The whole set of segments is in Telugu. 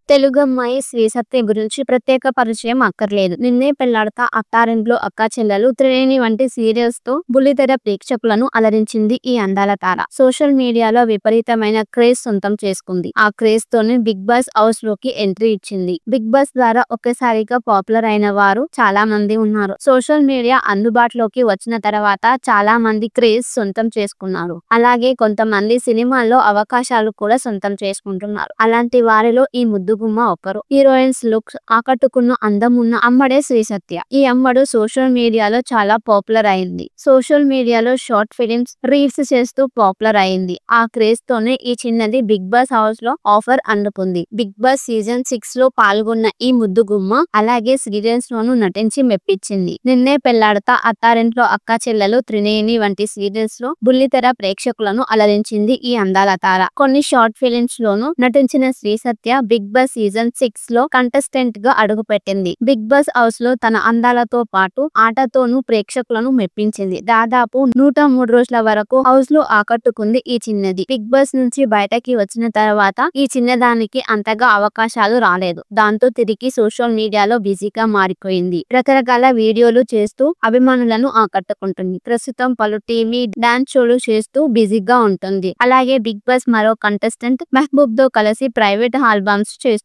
తెలుగమ్మాయి శ్రీ సత్య గురించి ప్రత్యేక పరిచయం అక్కర్లేదు. నిన్నే పెళ్లాడతా, అత్తారింట్లో అక్కా చెల్లెలు, త్రినేని వంటి సీరియల్స్ తో బుల్లితెర ప్రేక్షకులను అలరించింది ఈ అందాల తార. సోషల్ మీడియాలో విపరీతమైన క్రేజ్ సొంతం చేసుకుంది. ఆ క్రేజ్ తోనే బిగ్ బాస్ హౌస్ లోకి ఎంట్రీ ఇచ్చింది. బిగ్ బాస్ ద్వారా ఒక్కసారిగా పాపులర్ అయిన వారు చాలా మంది ఉన్నారు. సోషల్ మీడియా అందుబాటులోకి వచ్చిన తర్వాత చాలా మంది క్రేజ్ సొంతం చేసుకున్నారు. అలాగే కొంతమంది సినిమాల్లో అవకాశాలు కూడా సొంతం చేసుకుంటున్నారు. అలాంటి వారిలో ఈ ముద్దుగుమ్మ ఒకరు. హీరోయిన్స్ లుక్స్ ఆకట్టుకున్న అందం ఉన్న అమ్మడే శ్రీ సత్య. ఈ అమ్మడు సోషల్ మీడియాలో చాలా పాపులర్ అయింది. సోషల్ మీడియాలో షార్ట్ ఫిలిమ్స్, రీల్స్ చేస్తూ పాపులర్ అయింది. ఆ క్రేజ్ తోనే ఈ చిన్నది బిగ్ బాస్ హౌస్ లో ఆఫర్ అందుకుంది. బిగ్ బాస్ సీజన్ 6 లో పాల్గొన్న ఈ ముద్దుగుమ్మ అలాగే సీరియల్స్ లోనూ నటించి మెప్పించింది. నిన్నే పెళ్లాడతా, అత్తారింట్లో అక్కా చెల్లెలు, త్రినేని వంటి సీరియల్స్ లో బుల్లితెర ప్రేక్షకులను అలరించింది ఈ అందాల తార. కొన్ని షార్ట్ ఫిలిమ్స్ లోనూ నటించిన శ్రీ సత్య బిగ్ బాస్ సీజన్ 6 లో కంటెస్టెంట్ గా అడుగుపెట్టింది. బిగ్ బాస్ హౌస్ లో తన అందాలతో పాటు ఆటతోనూ ప్రేక్షకులను మెప్పించింది. దాదాపు 103 రోజుల వరకు హౌస్ లో ఆకట్టుకుంది ఈ చిన్నది. బిగ్ బాస్ నుంచి బయటకి వచ్చిన తర్వాత ఈ చిన్నదానికి అంతగా అవకాశాలు రాలేదు. దాంతో తిరిగి సోషల్ మీడియాలో బిజీగా మారిపోయింది. రకరకాల వీడియోలు చేస్తూ అభిమానులను ఆకట్టుకుంటుంది. ప్రస్తుతం పలు టీవీ డాన్స్ షోలు చేస్తూ బిజీగా ఉంటుంది. అలాగే బిగ్ బాస్ మరో కంటెస్టెంట్ మెహబూబ్ తో కలిసి ప్రైవేట్ ఆల్బమ్స్ చేస్తుంది.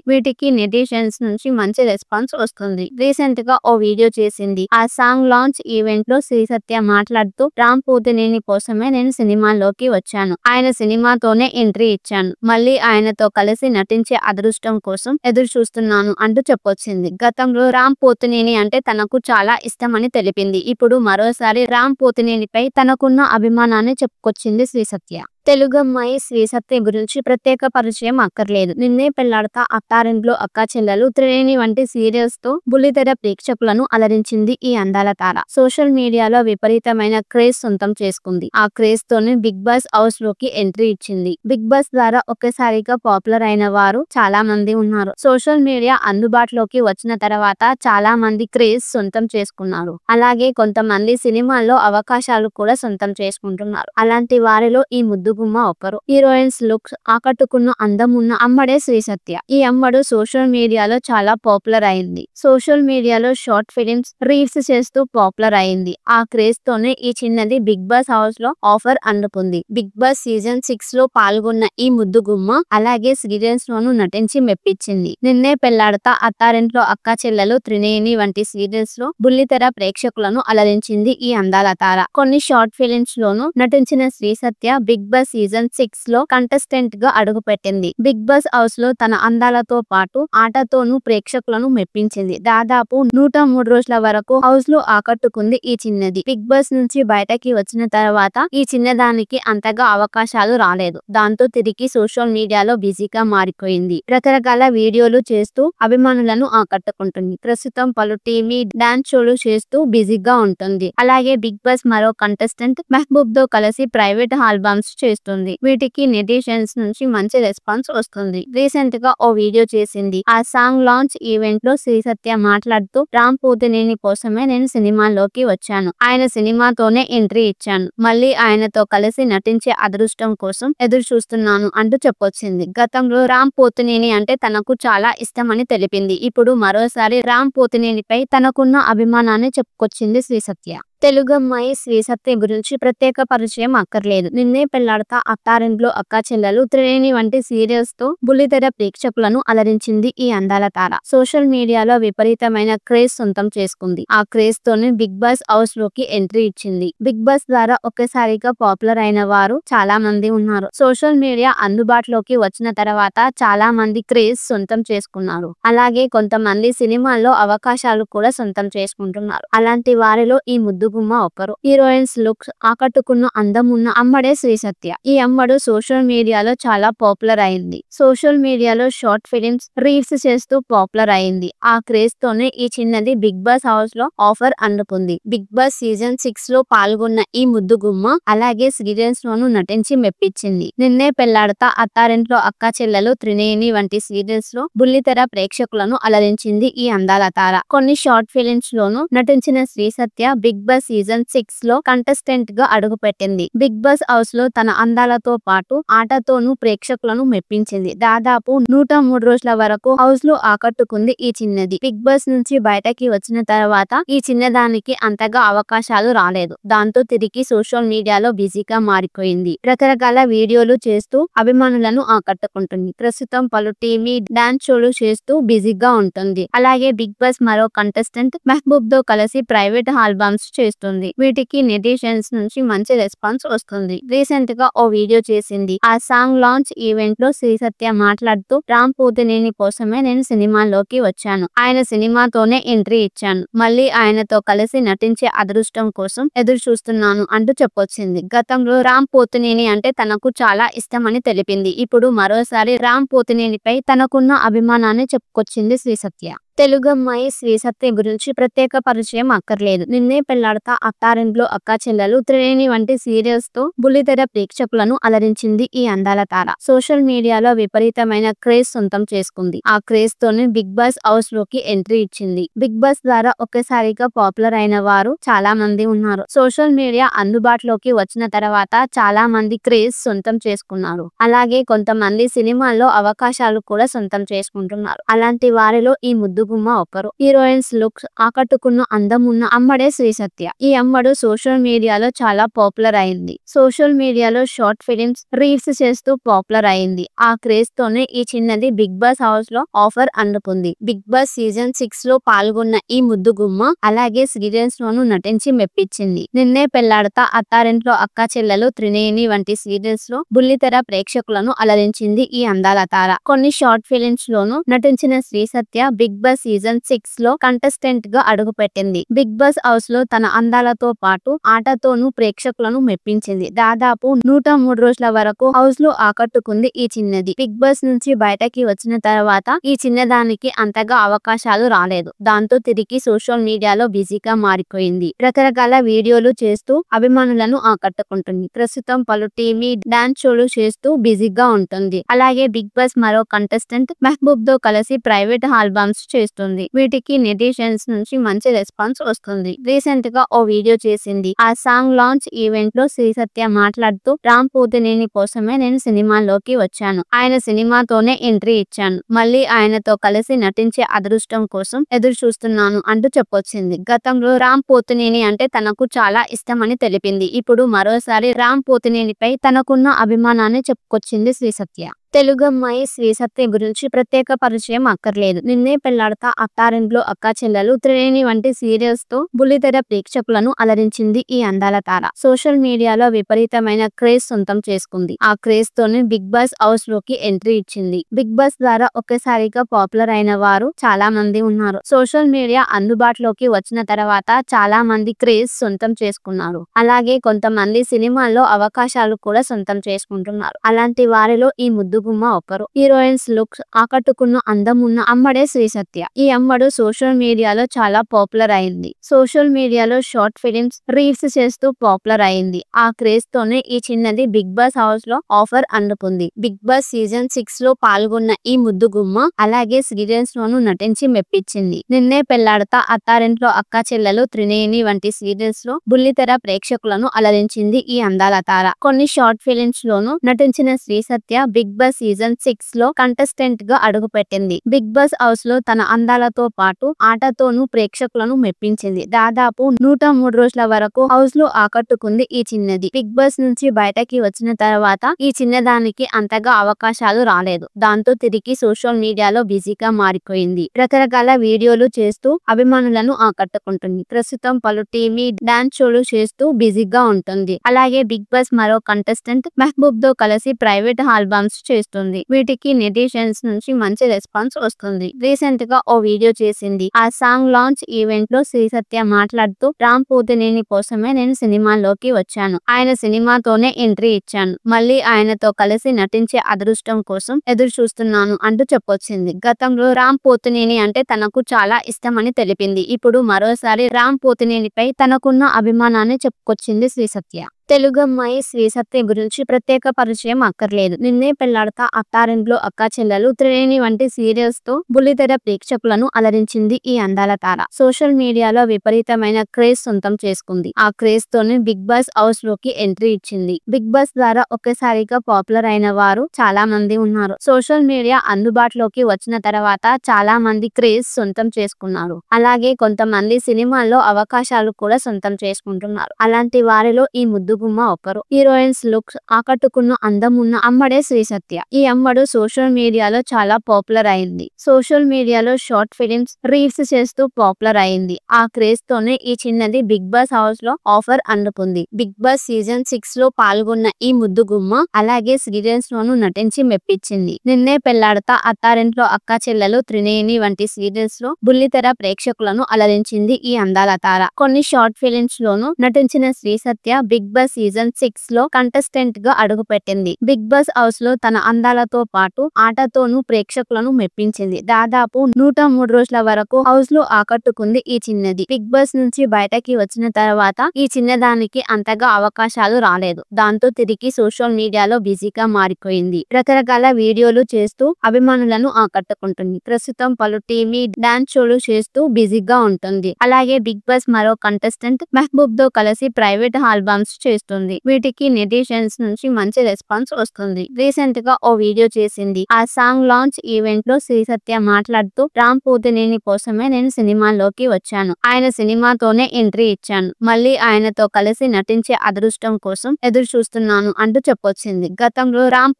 వీటికి నెటిజన్స్ నుంచి మంచి రెస్పాన్స్ వస్తుంది. రీసెంట్ గా ఓ వీడియో చేసింది. ఆ సాంగ్ లాంచ్ ఈవెంట్ లో శ్రీ సత్య మాట్లాడుతూ, రామ్ పోతినేని కోసమే నేను సినిమాల్లోకి వచ్చాను. ఆయన సినిమాతోనే ఎంట్రీ ఇచ్చాను. మళ్ళీ ఆయనతో కలిసి నటించే అదృష్టం కోసం ఎదురు చూస్తున్నాను అంటూ చెప్పొచ్చింది. గతంలో రామ్ పోతినేని అంటే తనకు చాలా ఇష్టమని తెలిపింది. ఇప్పుడు మరోసారి రామ్ పోతినేనిపై తనకున్న అభిమానాన్ని చెప్పుకొచ్చింది శ్రీ సత్య. తెలుగమ్మాయి శ్రీ సత్య గురించి ప్రత్యేక పరిచయం అక్కర్లేదు. నిన్నే పెళ్లాడతా, అత్తారింట్లో అక్కా చెల్లెలు, త్రినేని వంటి సీరియల్స్ తో బుల్లితెర ప్రేక్షకులను అలరించింది ఈ అందాల తార. సోషల్ మీడియాలో విపరీతమైన క్రేజ్ సొంతం చేసుకుంది. ఆ క్రేజ్ తోనే బిగ్ బాస్ హౌస్ లోకి ఎంట్రీ ఇచ్చింది. బిగ్ బాస్ ద్వారా ఒక్కసారిగా పాపులర్ అయిన వారు చాలా మంది ఉన్నారు. సోషల్ మీడియా అందుబాటులోకి వచ్చిన తర్వాత చాలా మంది క్రేజ్ సొంతం చేసుకున్నారు. అలాగే కొంతమంది సినిమాల్లో అవకాశాలు కూడా సొంతం చేసుకుంటున్నారు. అలాంటి వారిలో ఈ ముద్దుగుమ్మ ఒకరు. హీరోయిన్స్ లుక్స్ ఆకట్టుకున్న అందం ఉన్న అమ్మడే శ్రీ సత్య. ఈ అమ్మడు సోషల్ మీడియాలో చాలా పాపులర్ అయింది. సోషల్ మీడియాలో షార్ట్ ఫిలిమ్స్, రీల్స్ చేస్తూ పాపులర్ అయింది. ఆ క్రేజ్ తోనే ఈ చిన్నది బిగ్ బాస్ హౌస్ లో ఆఫర్ అందుకుంది. బిగ్ బాస్ సీజన్ 6 లో పాల్గొన్న ఈ ముద్దుగుమ్మ అలాగే సీరియల్స్ లోనూ నటించి మెప్పించింది. నిన్నే పెళ్లాడతా, అత్తారింట్లో అక్కా చెల్లెలు, త్రినేని వంటి సీరియల్స్ లో బుల్లితెర ప్రేక్షకులను అలరించింది ఈ అందాల తార. కొన్ని షార్ట్ ఫిలిమ్స్ లోనూ నటించిన శ్రీ సత్య బిగ్ బాస్ సీజన్ 6 లో కంటెస్టెంట్ గా అడుగుపెట్టింది. బిగ్ బాస్ హౌస్ లో తన అందాలతో పాటు ఆటతోనూ ప్రేక్షకులను మెప్పించింది. దాదాపు 103 రోజుల వరకు హౌస్ లో ఆకట్టుకుంది ఈ చిన్నది. బిగ్ బాస్ నుంచి బయటకి వచ్చిన తర్వాత ఈ చిన్నదానికి అంతగా అవకాశాలు రాలేదు. దాంతో తిరిగి సోషల్ మీడియాలో బిజీగా మారిపోయింది. రకరకాల వీడియోలు చేస్తూ అభిమానులను ఆకట్టుకుంటుంది. ప్రస్తుతం పలు టీవీ డాన్స్ షోలు చేస్తూ బిజీగా ఉంటుంది. అలాగే బిగ్ బాస్ మరో కంటెస్టెంట్ మెహబూబ్ తో కలిసి ప్రైవేట్ ఆల్బమ్స్ చేస్తుంది. వీటికి నెటిజన్స్ నుంచి మంచి రెస్పాన్స్ వస్తుంది. రీసెంట్ గా ఓ వీడియో చేసింది. ఆ సాంగ్ లాంచ్ ఈవెంట్ లో శ్రీ సత్య మాట్లాడుతూ, రామ్ పోతినేని కోసమే నేను సినిమాల్లోకి వచ్చాను. ఆయన సినిమాతోనే ఎంట్రీ ఇచ్చాను. మళ్ళీ ఆయనతో కలిసి నటించే అదృష్టం కోసం ఎదురు చూస్తున్నాను అంటూ చెప్పొచ్చింది. గతంలో రామ్ పోతినేని అంటే తనకు చాలా ఇష్టమని తెలిపింది. ఇప్పుడు మరోసారి రామ్ పోతినేనిపై తనకున్న అభిమానాన్ని చెప్పుకొచ్చింది శ్రీ సత్య. తెలుగమ్మాయి శ్రీ సత్య గురించి ప్రత్యేక పరిచయం అక్కర్లేదు. నిన్నే పెళ్లాడతా, అత్తారింట్లో అక్కా చెల్లెలు, త్రినేని వంటి సీరియల్స్ తో బుల్లితెర ప్రేక్షకులను అలరించింది ఈ అందాల తార. సోషల్ మీడియాలో విపరీతమైన క్రేజ్ సొంతం చేసుకుంది. ఆ క్రేజ్ తోనే బిగ్ బాస్ హౌస్ లోకి ఎంట్రీ ఇచ్చింది. బిగ్ బాస్ ద్వారా ఒక్కసారిగా పాపులర్ అయిన వారు చాలా మంది ఉన్నారు. సోషల్ మీడియా అందుబాటులోకి వచ్చిన తర్వాత చాలా మంది క్రేజ్ సొంతం చేసుకున్నారు. అలాగే కొంతమంది సినిమాల్లో అవకాశాలు కూడా సొంతం చేసుకుంటున్నారు. అలాంటి వారిలో ఈ ముద్దుగుమ్మ ఒకరు. హీరోయిన్స్ లుక్స్ ఆకట్టుకున్న అందం ఉన్న అమ్మడే శ్రీ సత్య. ఈ అమ్మడు సోషల్ మీడియాలో చాలా పాపులర్ అయింది. సోషల్ మీడియాలో షార్ట్ ఫిలిమ్స్, రీల్స్ చేస్తూ పాపులర్ అయింది. ఆ క్రేజ్ తోనే ఈ చిన్నది బిగ్ బాస్ హౌస్ లో ఆఫర్ అందుకుంది. బిగ్ బాస్ సీజన్ 6 లో పాల్గొన్న ఈ ముద్దుగుమ్మ అలాగే సీరియల్స్ లోనూ నటించి మెప్పించింది. నిన్నే పెళ్లాడతా, అత్తారింట్లో అక్కా చెల్లెలు, త్రినేని వంటి సీరియల్స్ లో బుల్లితెర ప్రేక్షకులను అలరించింది ఈ అందాల తార. కొన్ని షార్ట్ ఫిలిమ్స్ లోనూ నటించిన శ్రీ సత్య బిగ్ బాస్ బాస్ సీజన్ 6 లో కంటెస్టెంట్ గా అడుగుపెట్టింది. బిగ్ బాస్ హౌస్ లో తన అందాలతో పాటు ఆటతోనూ ప్రేక్షకులను మెప్పించింది. దాదాపు 103 రోజుల వరకు హౌస్ లో ఆకట్టుకుంది ఈ చిన్నది. బిగ్ బాస్ నుంచి బయటకి వచ్చిన తర్వాత ఈ చిన్నదానికి అంతగా అవకాశాలు రాలేదు. దాంతో తిరిగి సోషల్ మీడియాలో బిజీగా మారిపోయింది. రకరకాల వీడియోలు చేస్తూ అభిమానులను ఆకట్టుకుంటుంది. ప్రస్తుతం పలు టీవీ డాన్స్ షోలు చేస్తూ బిజీగా ఉంటుంది. అలాగే బిగ్ బాస్ మరో కంటెస్టెంట్ మెహబూబ్ తో కలిసి ప్రైవేట్ ఆల్బమ్స్ చేస్తుంది. వీటికి నెటిజన్స్ నుంచి మంచి రెస్పాన్స్ వస్తుంది. రీసెంట్ గా ఓ వీడియో చేసింది. ఆ సాంగ్ లాంచ్ ఈవెంట్ లో శ్రీ సత్య మాట్లాడుతూ రామ్ పోతినేని కోసమే నేను సినిమాల్లోకి వచ్చాను. ఆయన సినిమాతోనే ఎంట్రీ ఇచ్చాను. మళ్ళీ ఆయనతో కలిసి నటించే అదృష్టం కోసం ఎదురు చూస్తున్నాను అంటూ చెప్పొచ్చింది. గతంలో రామ్ పోతినేని అంటే తనకు చాలా ఇష్టమని తెలిపింది. ఇప్పుడు మరోసారి రామ్ పోతినేనిపై తనకున్న అభిమానాన్ని చెప్పుకొచ్చింది శ్రీ సత్య. తెలుగమ్మాయి శ్రీ సత్య గురించి ప్రత్యేక పరిచయం అక్కర్లేదు. నిన్నే పెళ్లాడతా, అత్తారింట్లో అక్కా చెల్లెలు, త్రినేని వంటి సీరియల్స్ తో బుల్లితెర ప్రేక్షకులను అలరించింది ఈ అందాల తార. సోషల్ మీడియాలో విపరీతమైన క్రేజ్ సొంతం చేసుకుంది. ఆ క్రేజ్ తోనే బిగ్ బాస్ హౌస్ లోకి ఎంట్రీ ఇచ్చింది. బిగ్ బాస్ ద్వారా ఒక్కసారిగా పాపులర్ అయిన వారు చాలా మంది ఉన్నారు. సోషల్ మీడియా అందుబాటులోకి వచ్చిన తర్వాత చాలా మంది క్రేజ్ సొంతం చేసుకున్నారు. అలాగే కొంతమంది సినిమాల్లో అవకాశాలు కూడా సొంతం చేసుకుంటున్నారు. అలాంటి వారిలో ఈ ముద్దుగుమ్మ ఒకరు. హీరోయిన్స్ లుక్స్ ఆకట్టుకున్న అందం ఉన్న అమ్మడే శ్రీ సత్య. ఈ అమ్మడు సోషల్ మీడియాలో చాలా పాపులర్ అయింది. సోషల్ మీడియాలో షార్ట్ ఫిలిమ్స్, రీల్స్ చేస్తూ పాపులర్ అయింది. ఆ క్రేజ్ తోనే ఈ చిన్నది బిగ్ బాస్ హౌస్ లో ఆఫర్ అందుకుంది. బిగ్ బాస్ సీజన్ 6 లో పాల్గొన్న ఈ ముద్దుగుమ్మ అలాగే సీరియల్స్ లోనూ నటించి మెప్పించింది. నిన్నే పెళ్లాడతా, అత్తారింట్లో అక్కా చెల్లెలు, త్రినేని వంటి సీరియల్స్ లో బుల్లితెర ప్రేక్షకులను అలరించింది ఈ అందాల తార. కొన్ని షార్ట్ ఫిలిమ్స్ లోనూ నటించిన శ్రీ సత్య బిగ్ బాస్ సీజన్ 6 లో కంటెస్టెంట్ గా అడుగుపెట్టింది. బిగ్ బాస్ హౌస్ లో తన అందాలతో పాటు ఆటతోనూ ప్రేక్షకులను మెప్పించింది. దాదాపు 103 రోజుల వరకు హౌస్ లో ఆకట్టుకుంది ఈ చిన్నది. బిగ్ బాస్ నుంచి బయటకి వచ్చిన తర్వాత ఈ చిన్నదానికి అంతగా అవకాశాలు రాలేదు. దాంతో తిరిగి సోషల్ మీడియాలో బిజీగా మారిపోయింది. రకరకాల వీడియోలు చేస్తూ అభిమానులను ఆకట్టుకుంటుంది. ప్రస్తుతం పలు టీవీ డాన్స్ షోలు చేస్తూ బిజీగా ఉంటుంది. అలాగే బిగ్ బాస్ మరో కంటెస్టెంట్ మెహబూబ్ తో కలిసి ప్రైవేట్ ఆల్బమ్స్ చేస్తుంది. వీటికి నెటిజన్స్ నుంచి మంచి రెస్పాన్స్ వస్తుంది. రీసెంట్ గా ఓ వీడియో చేసింది. ఆ సాంగ్ లాంచ్ ఈవెంట్ లో శ్రీ సత్య మాట్లాడుతూ రామ్ పోతినేని కోసమే నేను సినిమాల్లోకి వచ్చాను. ఆయన సినిమాతోనే ఎంట్రీ ఇచ్చాను. మళ్ళీ ఆయనతో కలిసి నటించే అదృష్టం కోసం ఎదురు చూస్తున్నాను అంటూ చెప్పొచ్చింది. గతంలో రామ్ పోతినేని అంటే తనకు చాలా ఇష్టమని తెలిపింది. ఇప్పుడు మరోసారి రామ్ పోతినేనిపై తనకున్న అభిమానాన్ని చెప్పుకొచ్చింది శ్రీ సత్య. తెలుగమ్మాయి శ్రీ సత్య గురించి ప్రత్యేక పరిచయం అక్కర్లేదు. నిన్నే పెళ్లాడతా, అత్తారింట్లో అక్కా చెల్లెలు, త్రినేని వంటి సీరియల్స్ తో బుల్లితెర ప్రేక్షకులను అలరించింది ఈ అందాల తార. సోషల్ మీడియాలో విపరీతమైన క్రేజ్ సొంతం చేసుకుంది. ఆ క్రేజ్ తోనే బిగ్ బాస్ హౌస్ లోకి ఎంట్రీ ఇచ్చింది. బిగ్ బాస్ ద్వారా ఒక్కసారిగా పాపులర్ అయిన వారు చాలా మంది ఉన్నారు. సోషల్ మీడియా అందుబాటులోకి వచ్చిన తర్వాత చాలా మంది క్రేజ్ సొంతం చేసుకున్నారు. అలాగే కొంతమంది సినిమాల్లో అవకాశాలు కూడా సొంతం చేసుకుంటున్నారు. అలాంటి వారిలో ఈ ముద్దుగుమ్మ ఒకరు. హీరోయిన్స్ లుక్స్ ఆకట్టుకున్న అందం ఉన్న అమ్మడే శ్రీ సత్య. ఈ అమ్మడు సోషల్ మీడియాలో చాలా పాపులర్ అయింది. సోషల్ మీడియాలో షార్ట్ ఫిలిమ్స్, రీల్స్ చేస్తూ పాపులర్ అయింది. ఆ క్రేజ్ తోనే ఈ చిన్నది బిగ్ బాస్ హౌస్ లో ఆఫర్ అందుకుంది. బిగ్ బాస్ సీజన్ 6 లో పాల్గొన్న ఈ ముద్దుగుమ్మ అలాగే సీరియల్స్ లోనూ నటించి మెప్పించింది. నిన్నే పెళ్లాడతా, అత్తారింట్లో అక్కా చెల్లెలు, త్రినేని వంటి సీరియల్స్ లో బుల్లితెర ప్రేక్షకులను అలరించింది ఈ అందాల తార. కొన్ని షార్ట్ ఫిలిమ్స్ లోనూ నటించిన శ్రీ సత్య బిగ్ బాస్ సీజన్ 6 లో కంటెస్టెంట్ గా అడుగుపెట్టింది. బిగ్ బాస్ హౌస్ లో తన అందాలతో పాటు ఆటతోనూ ప్రేక్షకులను మెప్పించింది. దాదాపు 103 రోజుల వరకు హౌస్ లో ఆకట్టుకుంది ఈ చిన్నది. బిగ్ బాస్ నుంచి బయటకి వచ్చిన తర్వాత ఈ చిన్నదానికి అంతగా అవకాశాలు రాలేదు. దాంతో తిరిగి సోషల్ మీడియాలో బిజీగా మారిపోయింది. రకరకాల వీడియోలు చేస్తూ అభిమానులను ఆకట్టుకుంటుంది. ప్రస్తుతం పలు టీవీ డాన్స్ షోలు చేస్తూ బిజీగా ఉంటుంది. అలాగే బిగ్ బాస్ మరో కంటెస్టెంట్ మెహబూబ్ తో కలిసి ప్రైవేట్ ఆల్బమ్స్ చేస్తుంది. వీటికి నెటిజన్స్ నుంచి మంచి రెస్పాన్స్ వస్తుంది. రీసెంట్ గా ఓ వీడియో చేసింది. ఆ సాంగ్ లాంచ్ ఈవెంట్ లో శ్రీ సత్య మాట్లాడుతూ రామ్ పోతినేని కోసమే నేను సినిమాల్లోకి వచ్చాను. ఆయన సినిమాతోనే ఎంట్రీ ఇచ్చాను. మళ్ళీ ఆయనతో కలిసి నటించే అదృష్టం కోసం ఎదురు చూస్తున్నాను అంటూ చెప్పొచ్చింది. గతంలో రామ్ పోతినేని అంటే తనకు చాలా ఇష్టమని తెలిపింది. ఇప్పుడు మరోసారి రామ్ పోతినేనిపై తనకున్న అభిమానాన్ని చెప్పుకొచ్చింది శ్రీ సత్య. తెలుగమ్మాయి శ్రీ సత్య గురించి ప్రత్యేక పరిచయం అక్కర్లేదు. నిన్నే పెళ్లాడతా, అత్తారింట్లో అక్కా చెల్లెలు, త్రినేని వంటి సీరియల్స్ తో బుల్లితెర ప్రేక్షకులను అలరించింది ఈ అందాల తార. సోషల్ మీడియాలో విపరీతమైన క్రేజ్ సొంతం చేసుకుంది. ఆ క్రేజ్ తోనే బిగ్ బాస్ హౌస్ లోకి ఎంట్రీ ఇచ్చింది. బిగ్ బాస్ ద్వారా ఒక్కసారిగా పాపులర్ అయిన వారు చాలా మంది ఉన్నారు. సోషల్ మీడియా అందుబాటులోకి వచ్చిన తర్వాత చాలా మంది క్రేజ్ సొంతం చేసుకున్నారు. అలాగే కొంతమంది సినిమాల్లో అవకాశాలు కూడా సొంతం చేసుకుంటున్నారు. అలాంటి వారిలో ఈ ముద్దుగుమ్మ ఒకరు. హీరోయిన్స్ లుక్స్ ఆకట్టుకున్న అందం ఉన్న అమ్మడే శ్రీ సత్య. ఈ అమ్మడు సోషల్ మీడియాలో చాలా పాపులర్ అయింది. సోషల్ మీడియాలో షార్ట్ ఫిలిమ్స్, రీల్స్ చేస్తూ పాపులర్ అయింది. ఆ క్రేజ్ తోనే ఈ చిన్నది బిగ్ బాస్ హౌస్ లో ఆఫర్ అందుకుంది. బిగ్ బాస్ సీజన్ 6 లో పాల్గొన్న ఈ ముద్దుగుమ్మ అలాగే సీరియల్స్ లోనూ నటించి మెప్పించింది. నిన్నే పెళ్లాడతా, అత్తారింట్లో అక్కా చెల్లెలు, త్రినేని వంటి సీరియల్స్ లో బుల్లితెర ప్రేక్షకులను అలరించింది ఈ అందాల తార. కొన్ని షార్ట్ ఫిలిమ్స్ లోనూ నటించిన శ్రీ సత్య బిగ్ బాస్ సీజన్ 6 లో కంటెస్టెంట్ గా అడుగుపెట్టింది. బిగ్ బాస్ హౌస్ లో తన అందాలతో పాటు ఆటతోనూ ప్రేక్షకులను మెప్పించింది. దాదాపు 103 రోజుల వరకు హౌస్ లో ఆకట్టుకుంది ఈ చిన్నది. బిగ్ బాస్ నుంచి బయటకి వచ్చిన తర్వాత ఈ చిన్నదానికి అంతగా అవకాశాలు రాలేదు. దాంతో తిరిగి సోషల్ మీడియాలో బిజీగా మారిపోయింది. రకరకాల వీడియోలు చేస్తూ అభిమానులను ఆకట్టుకుంటుంది. ప్రస్తుతం పలు టీవీ డాన్స్ షోలు చేస్తూ బిజీగా ఉంటుంది. అలాగే బిగ్ బాస్ మరో కంటెస్టెంట్ మెహబూబ్ తో కలిసి ప్రైవేట్ ఆల్బమ్స్ చేస్తుంది. వీటికి నెటిజన్స్ నుంచి మంచి రెస్పాన్స్ వస్తుంది. రీసెంట్ గా ఓ వీడియో చేసింది. ఆ సాంగ్ లాంచ్ ఈవెంట్ లో శ్రీ సత్య మాట్లాడుతూ, రామ్ పోతినేని కోసమే నేను సినిమాల్లోకి వచ్చాను. ఆయన సినిమాతోనే ఎంట్రీ ఇచ్చాను. మళ్ళీ ఆయనతో కలిసి నటించే అదృష్టం కోసం ఎదురు చూస్తున్నాను అంటూ చెప్పొచ్చింది. గతంలో రామ్